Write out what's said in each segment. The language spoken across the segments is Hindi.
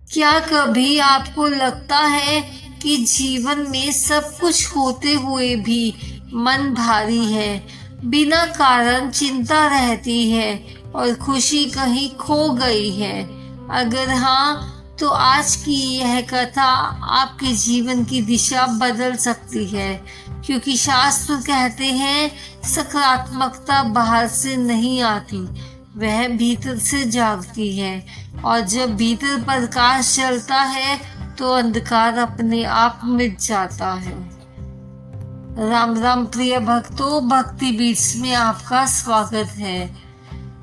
क्या कभी आपको लगता है कि जीवन में सब कुछ होते हुए भी मन भारी है, बिना कारण चिंता रहती है और खुशी कहीं खो गई है? अगर हाँ, तो आज की यह कथा आपके जीवन की दिशा बदल सकती है, क्योंकि शास्त्र कहते हैं सकारात्मकता बाहर से नहीं आती, वह भीतर से जागती है। और जब भीतर प्रकाश चलता है तो अंधकार अपने आप मिट जाता है। राम राम प्रिय भक्तों, भक्ति बीट्स में आपका स्वागत है।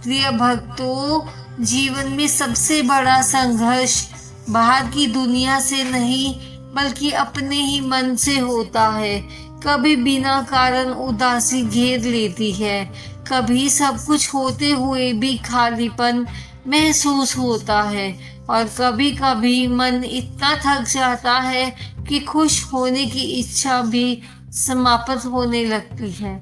प्रिय भक्तों, जीवन में सबसे बड़ा संघर्ष बाहर की दुनिया से नहीं बल्कि अपने ही मन से होता है। कभी बिना कारण उदासी घेर लेती है, कभी सब कुछ होते हुए भी खालीपन महसूस होता है, और कभी कभी मन इतना थक जाता है कि खुश होने की इच्छा भी समाप्त होने लगती है।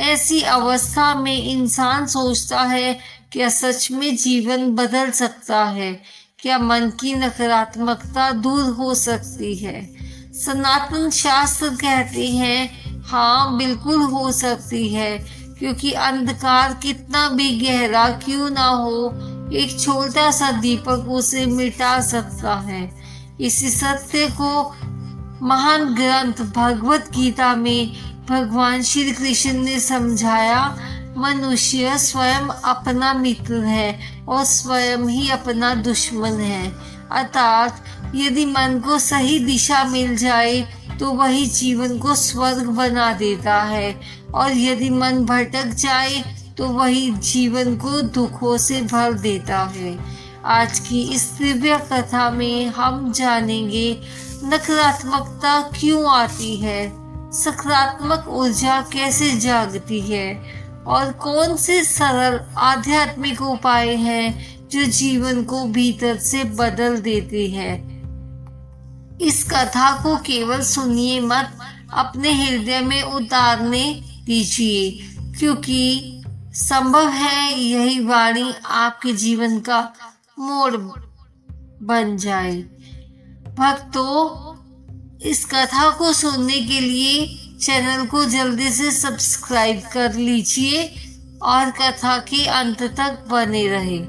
ऐसी अवस्था में इंसान सोचता है, क्या सच में जीवन बदल सकता है? क्या मन की नकारात्मकता दूर हो सकती है? सनातन शास्त्र कहते हैं हाँ, बिल्कुल हो सकती है, क्योंकि अंधकार कितना भी गहरा क्यों ना हो, एक छोटा सा दीपक उसे मिटा सकता है। इसी सत्य को महान ग्रंथ भगवत गीता में भगवान श्री कृष्ण ने समझाया। मनुष्य स्वयं अपना मित्र है और स्वयं ही अपना दुश्मन है। अर्थात यदि मन को सही दिशा मिल जाए तो वही जीवन को स्वर्ग बना देता है, और यदि मन भटक जाए तो वही जीवन को दुखों से भर देता है। आज की इस दिव्य कथा में हम जानेंगे नकारात्मकता क्यों आती है, सकारात्मक ऊर्जा कैसे जागती है, और कौन से सरल आध्यात्मिक उपाय हैं जो जीवन को भीतर से बदल देते हैं। इस कथा को केवल सुनिए मत, अपने हृदय में उतारने दीजिए, क्योंकि संभव है यही वाणी आपके जीवन का मोड़ बन जाए। भक्तों, इस कथा को सुनने के लिए चैनल को जल्दी से सब्सक्राइब कर लीजिए और कथा के अंत तक बने रहे।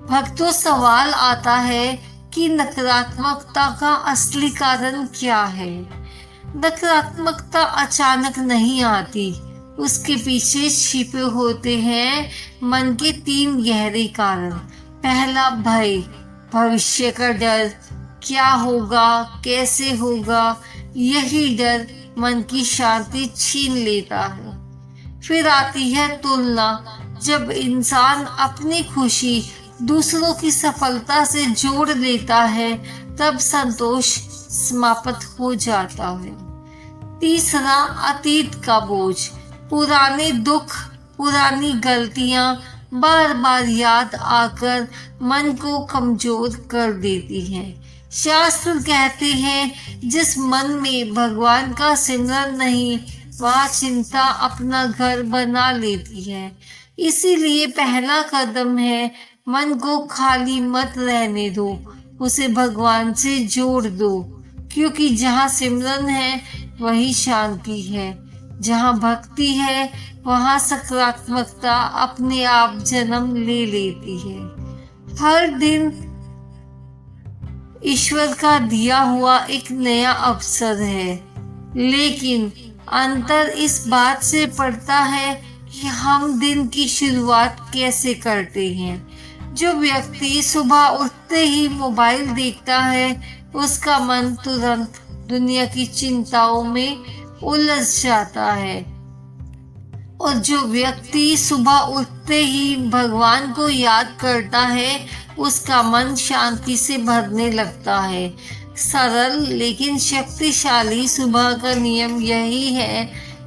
भक्तों, सवाल आता है कि नकारात्मकता का असली कारण क्या है? नकारात्मकता अचानक नहीं आती, उसके पीछे छिपे होते हैं मन के 3 गहरे कारण। पहला, भय, भविष्य का डर, क्या होगा, कैसे होगा। यही डर मन की शांति छीन लेता है। फिर आती है तुलना, जब इंसान अपनी खुशी दूसरों की सफलता से जोड़ लेता है तब संतोष समाप्त हो जाता है। तीसरा, अतीत का बोझ, पुराने दुख, पुरानी गलतियां बार बार याद आकर मन को कमजोर कर देती हैं। शास्त्र कहते हैं जिस मन में भगवान का सिमरन नहीं, वह चिंता अपना घर बना लेती है। इसीलिए पहला कदम है, मन को खाली मत रहने दो, उसे भगवान से जोड़ दो, क्योंकि जहाँ सिमरन है वही शांति है, जहाँ भक्ति है वहाँ सकारात्मकता अपने आप जन्म ले लेती है। हर दिन ईश्वर का दिया हुआ एक नया अवसर है, लेकिन अंतर इस बात से पड़ता है कि हम दिन की शुरुआत कैसे करते हैं। जो व्यक्ति सुबह उठते ही मोबाइल देखता है, उसका मन तुरंत दुनिया की चिंताओं में उलझ जाता है, और जो व्यक्ति सुबह उठते ही भगवान को याद करता है, उसका मन शांति से भरने लगता है। सरल लेकिन शक्तिशाली सुबह का नियम यही है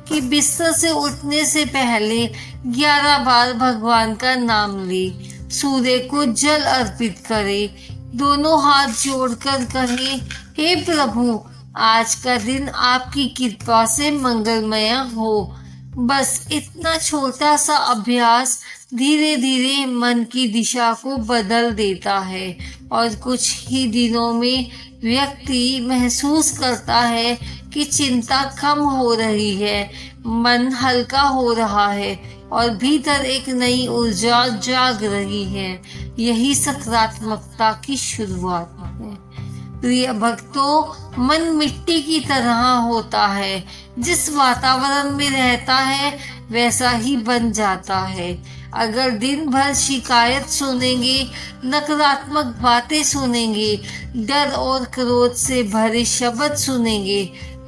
कि बिस्तर से उठने से पहले 11 बार भगवान का नाम ले, सूर्य को जल अर्पित करे, दोनों हाथ जोड़कर कहे, हे प्रभु, आज का दिन आपकी कृपा से मंगलमय हो। बस इतना छोटा सा अभ्यास धीरे धीरे मन की दिशा को बदल देता है और कुछ ही दिनों में व्यक्ति महसूस करता है कि चिंता कम हो रही है, मन हल्का हो रहा है और भीतर एक नई ऊर्जा जाग रही है। यही सकारात्मकता की शुरुआत है। प्रिय भक्तों, मन मिट्टी की तरह होता है, जिस वातावरण में रहता है वैसा ही बन जाता है। अगर दिन भर शिकायत सुनेंगे, नकारात्मक बातें सुनेंगे, डर और क्रोध से भरे शब्द सुनेंगे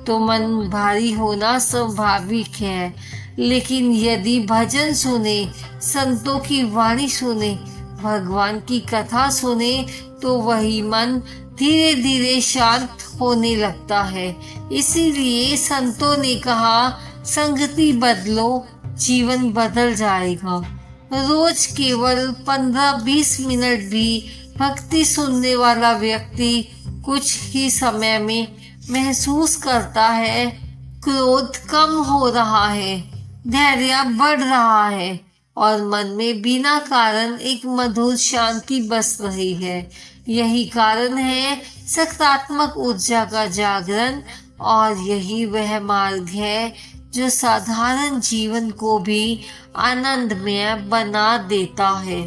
तो मन भारी होना स्वाभाविक है। लेकिन यदि भजन सुने, संतों की वाणी सुने, भगवान की कथा सुने तो वही मन धीरे धीरे शांत होने लगता है। इसीलिए संतों ने कहा, संगति बदलो, जीवन बदल जाएगा। रोज केवल 15-20 मिनट भी भक्ति सुनने वाला व्यक्ति कुछ ही समय में महसूस करता है क्रोध कम हो रहा है, धैर्य बढ़ रहा है और मन में बिना कारण एक मधुर शांति बस रही है। यही कारण है सकारात्मक ऊर्जा का जागरण और यही वह मार्ग है जो साधारण जीवन को भी आनंदमय बना देता है।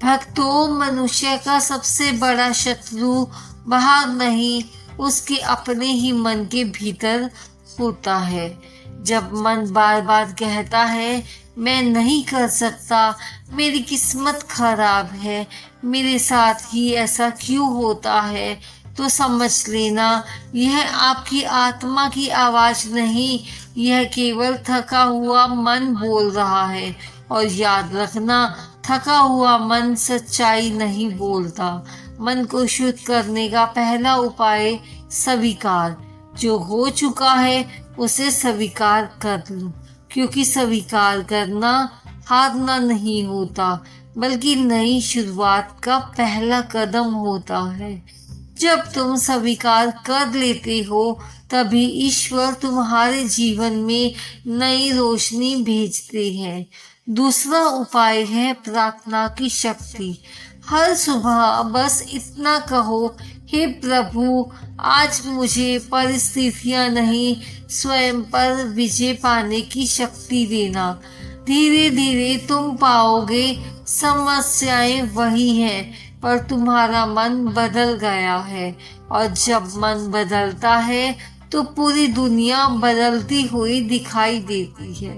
भक्तों, मनुष्य का सबसे बड़ा शत्रु बाहर नहीं, उसके अपने ही मन के भीतर होता है। जब मन बार बार कहता है मैं नहीं कर सकता, मेरी किस्मत खराब है, मेरे साथ ही ऐसा क्यों होता है, तो समझ लेना यह आपकी आत्मा की आवाज नहीं, यह केवल थका हुआ मन बोल रहा है। और याद रखना, थका हुआ मन सच्चाई नहीं बोलता। मन को शुद्ध करने का पहला उपाय स्वीकार। जो हो चुका है उसे स्वीकार कर लो, क्योंकि स्वीकार करना हारना नहीं होता, बल्कि नई शुरुआत का पहला कदम होता है। जब तुम स्वीकार कर लेते हो तभी ईश्वर तुम्हारे जीवन में नई रोशनी भेजते हैं। दूसरा उपाय है प्रार्थना की शक्ति। हर सुबह बस इतना कहो, हे प्रभु, आज मुझे परिस्थितियां नहीं, स्वयं पर विजय पाने की शक्ति देना। धीरे धीरे तुम पाओगे समस्याएं वही हैं, पर तुम्हारा मन बदल गया है। और जब मन बदलता है तो पूरी दुनिया बदलती हुई दिखाई देती है।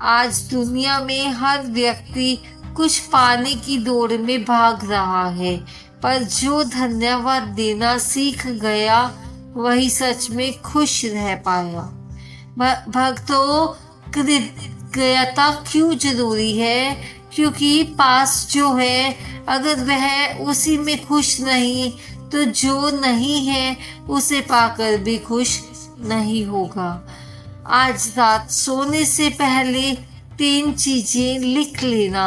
आज दुनिया में हर व्यक्ति कुछ पाने की दौड़ में भाग रहा है, पर जो धन्यवाद देना सीख गया वही सच में खुश रह पाया। भक्तों, कृतज्ञता क्यों जरूरी है? क्योंकि पास जो है अगर वह उसी में खुश नहीं तो जो नहीं है उसे पाकर भी खुश नहीं होगा। आज रात सोने से पहले 3 चीजें लिख लेना।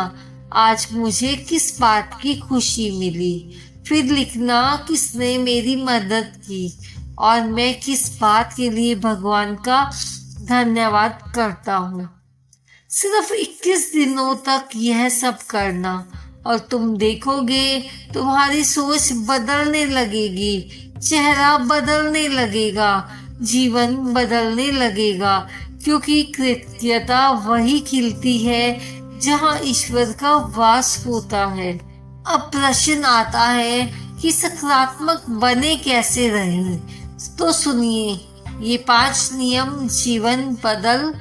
आज मुझे किस बात की खुशी मिली, फिर लिखना किसने मेरी मदद की और मैं किस बात के लिए भगवान का धन्यवाद करता हूँ। सिर्फ 21 दिनों तक यह सब करना और तुम देखोगे तुम्हारी सोच बदलने लगेगी, चेहरा बदलने लगेगा, जीवन बदलने लगेगा, क्योंकि कृतज्ञता वही खिलती है जहाँ ईश्वर का वास होता है। अब प्रश्न आता है कि सकारात्मक बने कैसे रहें? तो सुनिए, ये 5 नियम जीवन बदल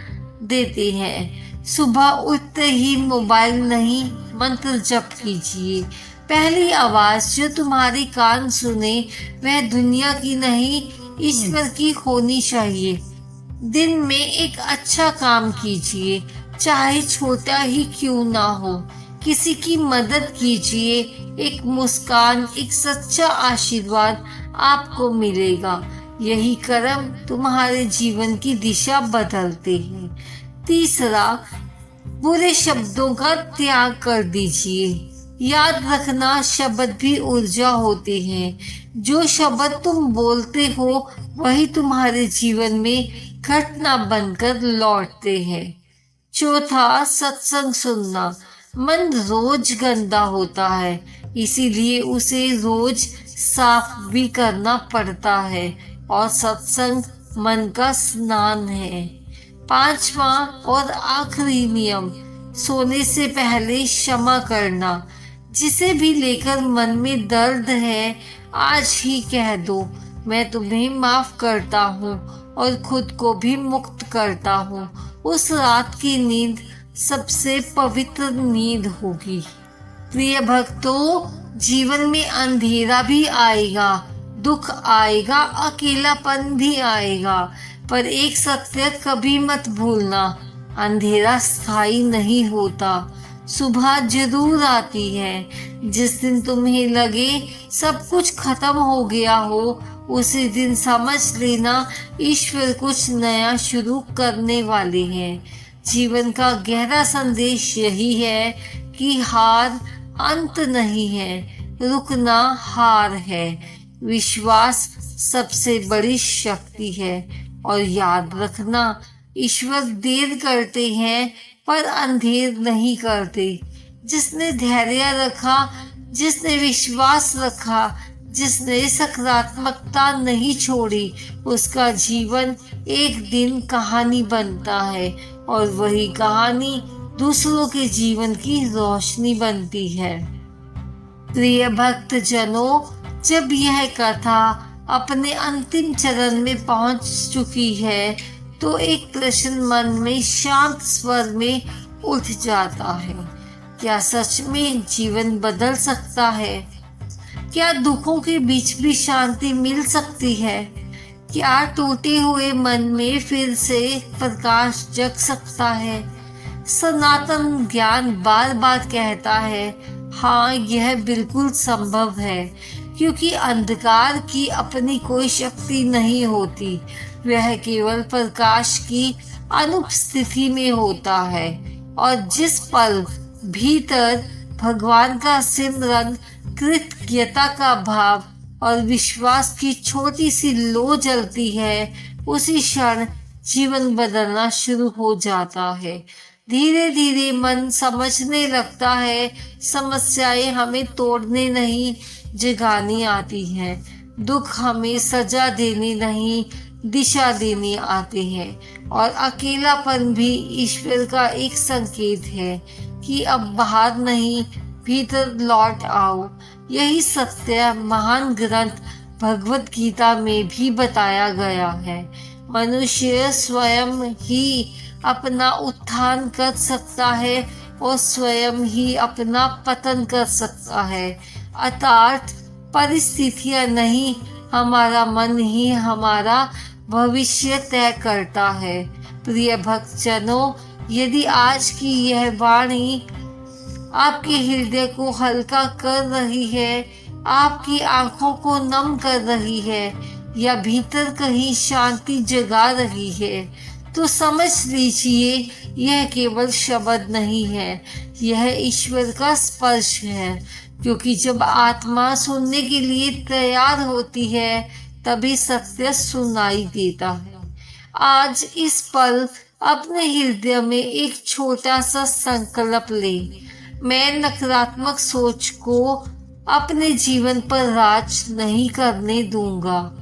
देते हैं। सुबह उठते ही मोबाइल नहीं, मंत्र जप कीजिए। पहली आवाज जो तुम्हारी कान सुने वह दुनिया की नहीं, ईश्वर की होनी चाहिए। दिन में एक अच्छा काम कीजिए, चाहे छोटा ही क्यों ना हो। किसी की मदद कीजिए, एक मुस्कान, एक सच्चा आशीर्वाद आपको मिलेगा। यही कर्म तुम्हारे जीवन की दिशा बदलते हैं। तीसरा, बुरे शब्दों का त्याग कर दीजिए। याद रखना, शब्द भी ऊर्जा होते हैं। जो शब्द तुम बोलते हो वही तुम्हारे जीवन में घटना बनकर लौटते हैं। चौथा, सत्संग सुनना। मन रोज गंदा होता है, इसीलिए उसे रोज साफ भी करना पड़ता है। और सत्संग मन का स्नान है। पांचवा और आखिरी नियम, सोने से पहले क्षमा करना। जिसे भी लेकर मन में दर्द है, आज ही कह दो, मैं तुम्हें माफ करता हूँ और खुद को भी मुक्त करता हूँ। उस रात की नींद सबसे पवित्र नींद होगी। प्रिय भक्तों, जीवन में अंधेरा भी आएगा, दुख आएगा, अकेलापन भी आएगा, पर एक सत्य कभी मत भूलना, अंधेरा स्थायी नहीं होता, सुबह जरूर आती है। जिस दिन तुम्हें लगे सब कुछ खत्म हो गया हो, उसी दिन समझ लेना ईश्वर कुछ नया शुरू करने वाले हैं। जीवन का गहरा संदेश यही है कि हार अंत नहीं है, रुकना हार है। विश्वास सबसे बड़ी शक्ति है। और याद रखना, ईश्वर देर करते हैं पर अंधेर नहीं करते। जिसने धैर्य रखा, जिसने विश्वास रखा, जिसने सकारात्मकता नहीं छोड़ी, उसका जीवन एक दिन कहानी बनता है और वही कहानी दूसरों के जीवन की रोशनी बनती है। प्रिय भक्त जनों, जब यह कथा अपने अंतिम चरण में पहुंच चुकी है, तो एक प्रश्न मन में शांत स्वर में उठ जाता है। क्या सच में जीवन बदल सकता है? क्या दुखों के बीच भी शांति मिल सकती है? क्या टूटे हुए मन में फिर से प्रकाश जग सकता है? सनातन ज्ञान बार बार कहता है, हाँ, यह बिल्कुल संभव है, क्योंकि अंधकार की अपनी कोई शक्ति नहीं होती, वह केवल प्रकाश की अनुपस्थिति में होता है। और जिस पल भीतर भगवान का सिमरन, कृतज्ञता का भाव और विश्वास की छोटी सी लो जलती है, उसी क्षण जीवन बदलना शुरू हो जाता है। धीरे धीरे मन समझने लगता है, समस्याएं हमें तोड़ने नहीं, जगानी आती हैं। दुख हमें सजा देने नहीं, दिशा देने आते हैं। और अकेलापन भी ईश्वर का एक संकेत है कि अब बाहर नहीं, भीतर लौट आओ। यही सत्य महान ग्रंथ भगवत गीता में भी बताया गया है। मनुष्य स्वयं ही अपना उत्थान कर सकता है और स्वयं ही अपना पतन कर सकता है। अर्थात परिस्थितियां नहीं, हमारा मन ही हमारा भविष्य तय करता है। प्रिय भक्तजनों, यदि आज की यह वाणी आपके हृदय को हल्का कर रही है, आपकी आंखों को नम कर रही है, या भीतर कहीं शांति जगा रही है, तो समझ लीजिए यह केवल शब्द नहीं है, यह ईश्वर का स्पर्श है। क्योंकि जब आत्मा सुनने के लिए तैयार होती है, तभी सत्य सुनाई देता है। आज इस पल अपने हृदय में एक छोटा सा संकल्प ले। मैं नकारात्मक सोच को अपने जीवन पर राज नहीं करने दूंगा।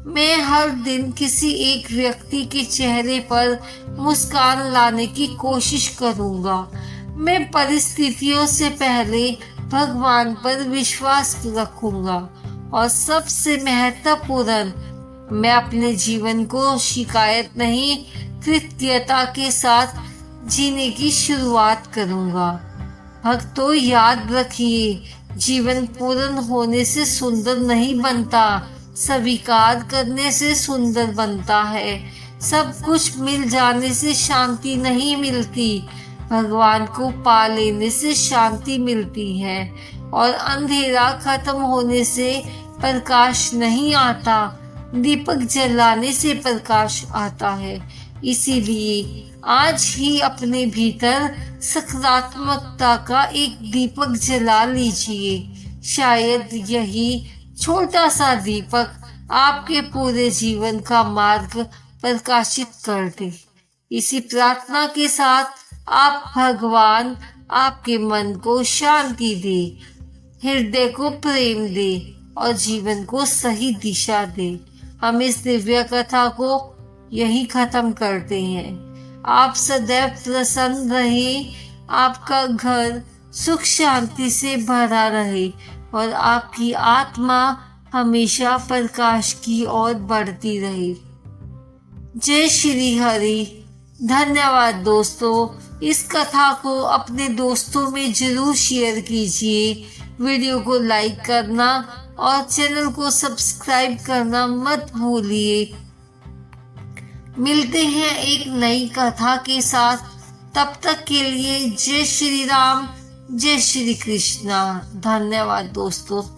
मैं हर दिन किसी एक व्यक्ति के चेहरे पर मुस्कान लाने की कोशिश करूंगा। मैं परिस्थितियों से पहले भगवान पर विश्वास रखूंगा। और सबसे महत्वपूर्ण, मैं अपने जीवन को शिकायत नहीं, कृतज्ञता के साथ जीने की शुरुआत करूंगा। भक्तों, याद रखिए, जीवन पूर्ण होने से सुंदर नहीं बनता, स्वीकार करने से सुंदर बनता है। सब कुछ मिल जाने से शांति नहीं मिलती, भगवान को पा लेने से शांति मिलती है। और अंधेरा खत्म होने से प्रकाश नहीं आता, दीपक जलाने से प्रकाश आता है। इसीलिए आज ही अपने भीतर सकारात्मकता का एक दीपक जला लीजिए। शायद यही छोटा सा दीपक आपके पूरे जीवन का मार्ग प्रकाशित कर दे। इसी प्रार्थना के साथ आप भगवान आपके मन को शांति दे, हृदय को प्रेम दे और जीवन को सही दिशा दे। हम इस दिव्य कथा को यही खत्म करते हैं। आप सदैव प्रसन्न रहे, आपका घर सुख शांति से भरा रहे और आपकी आत्मा हमेशा प्रकाश की ओर बढ़ती रहे। जय श्री हरि। धन्यवाद दोस्तों। इस कथा को अपने दोस्तों में जरूर शेयर कीजिए। वीडियो को लाइक करना और चैनल को सब्सक्राइब करना मत भूलिए। मिलते हैं एक नई कथा के साथ। तब तक के लिए जय श्री राम, जय श्री कृष्णा। धन्यवाद दोस्तों।